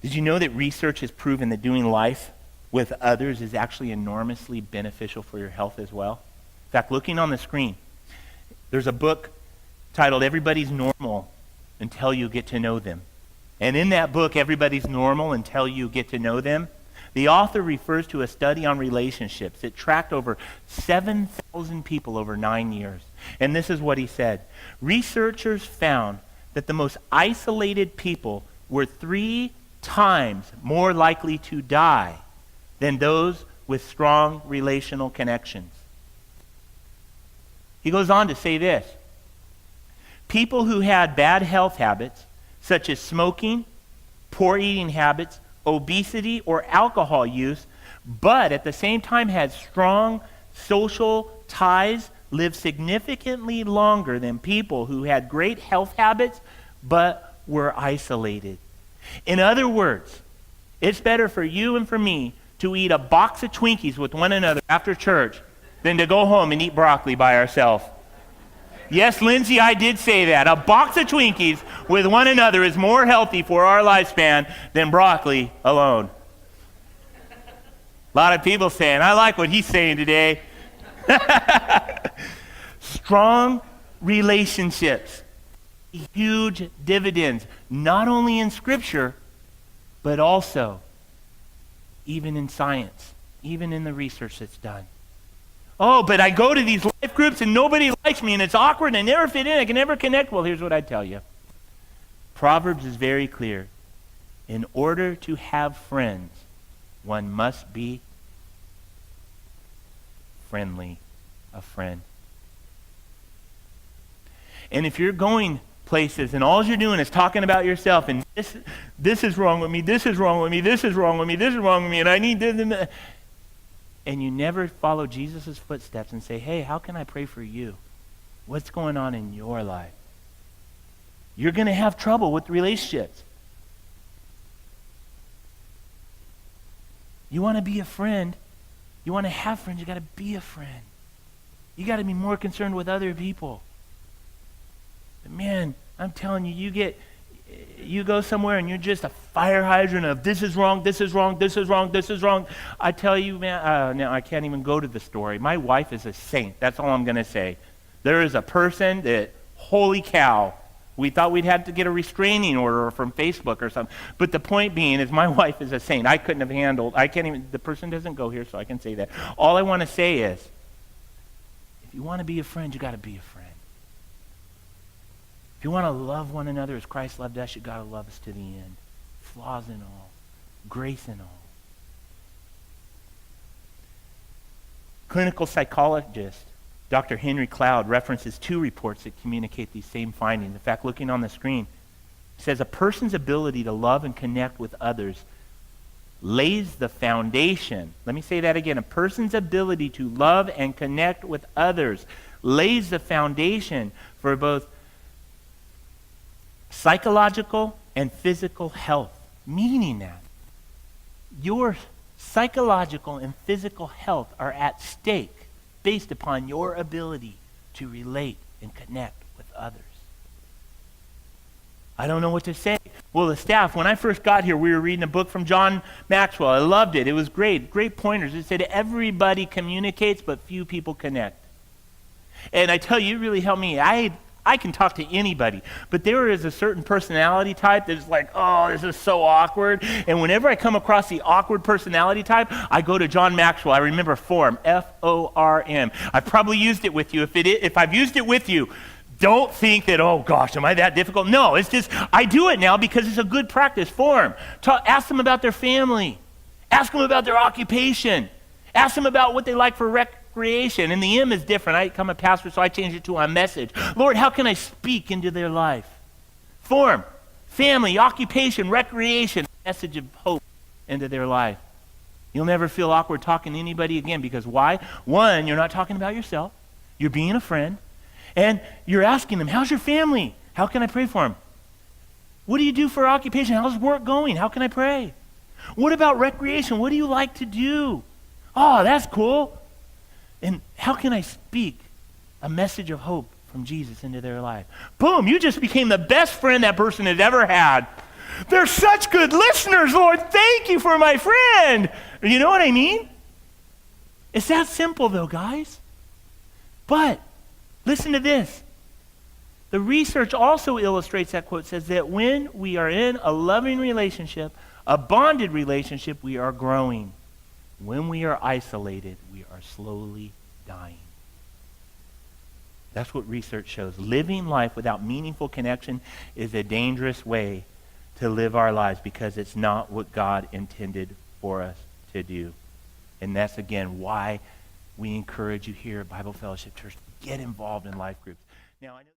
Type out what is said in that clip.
Did you know that research has proven that doing life with others is actually enormously beneficial for your health as well? In fact, looking on the screen, there's a book titled Everybody's Normal Until You Get to Know Them. And in that book, Everybody's Normal Until You Get to Know Them, the author refers to a study on relationships. It tracked over 7,000 people over 9 years. And this is what he said. Researchers found that the most isolated people were 3 times more likely to die than those with strong relational connections. He goes on to say this. People who had bad health habits, such as smoking, poor eating habits, obesity, or alcohol use, but at the same time had strong social ties, lived significantly longer than people who had great health habits but were isolated. In other words, it's better for you and for me to eat a box of Twinkies with one another after church than to go home and eat broccoli by ourselves. Yes, Lindsay, I did say that. A box of Twinkies with one another is more healthy for our lifespan than broccoli alone. A lot of people saying, I like what he's saying today. Strong relationships, huge dividends, not only in Scripture, but also even in science, even in the research that's done. Oh, but I go to these life groups and nobody likes me and it's awkward and I never fit in, I can never connect. Well, here's what I tell you. Proverbs is very clear. In order to have friends, one must be friendly, a friend. And if you're going places and all you're doing is talking about yourself and this is wrong with me, this is wrong with me, this is wrong with me, this is wrong with me, and I need this, and you never follow Jesus' footsteps and say, hey, how can I pray for you? What's going on in your life? You're going to have trouble with relationships. You want to be a friend. You want to have friends. You got to be a friend. You got to be more concerned with other people. But man, I'm telling you, you go somewhere and you're just a fire hydrant of this is wrong, this is wrong, this is wrong, this is wrong. I tell you, man, now I can't even go to the story. My wife is a saint. That's all I'm going to say. There is a person that, holy cow, we thought we'd have to get a restraining order from Facebook or something. But the point being is my wife is a saint. I couldn't have handled, the person doesn't go here, so I can say that. All I want to say is, if you want to be a friend, you got to be a friend. If you want to love one another as Christ loved us, you got to love us to the end. Flaws and all. Grace and all. Clinical psychologist Dr. Henry Cloud references 2 reports that communicate these same findings. In fact, looking on the screen, it says a person's ability to love and connect with others lays the foundation. Let me say that again. A person's ability to love and connect with others lays the foundation for both psychological and physical health, meaning that your psychological and physical health are at stake based upon your ability to relate and connect with others. I don't know what to say. Well, the staff, when I first got here, we were reading a book from John Maxwell. I loved it. It was great. Great pointers. It said everybody communicates, but few people connect. And I tell you, it really helped me. I can talk to anybody, but there is a certain personality type that's like, oh, this is so awkward. And whenever I come across the awkward personality type, I go to John Maxwell. I remember FORM, F-O-R-M. I probably used it with you. If I've used it with you, don't think that, oh gosh, am I that difficult? No, it's just, I do it now because it's a good practice. FORM. Ask them about their family. Ask them about their occupation. Ask them about what they like for recreation. And the M is different. I'm a pastor, so I changed it to a message. Lord, how can I speak into their life? FORM, family, occupation, recreation, message of hope into their life. You'll never feel awkward talking to anybody again because why? One, you're not talking about yourself. You're being a friend. And you're asking them, how's your family? How can I pray for them? What do you do for occupation? How's work going? How can I pray? What about recreation? What do you like to do? Oh, that's cool. And how can I speak a message of hope from Jesus into their life? Boom, you just became the best friend that person has ever had. They're such good listeners, Lord. Thank you for my friend. You know what I mean? It's that simple, though, guys. But listen to this. The research also illustrates that quote, says that when we are in a loving relationship, a bonded relationship, we are growing. When we are isolated, we are slowly dying. That's what research shows. Living life without meaningful connection is a dangerous way to live our lives because it's not what God intended for us to do. And that's, again, why we encourage you here at Bible Fellowship Church to get involved in life groups. Now, I know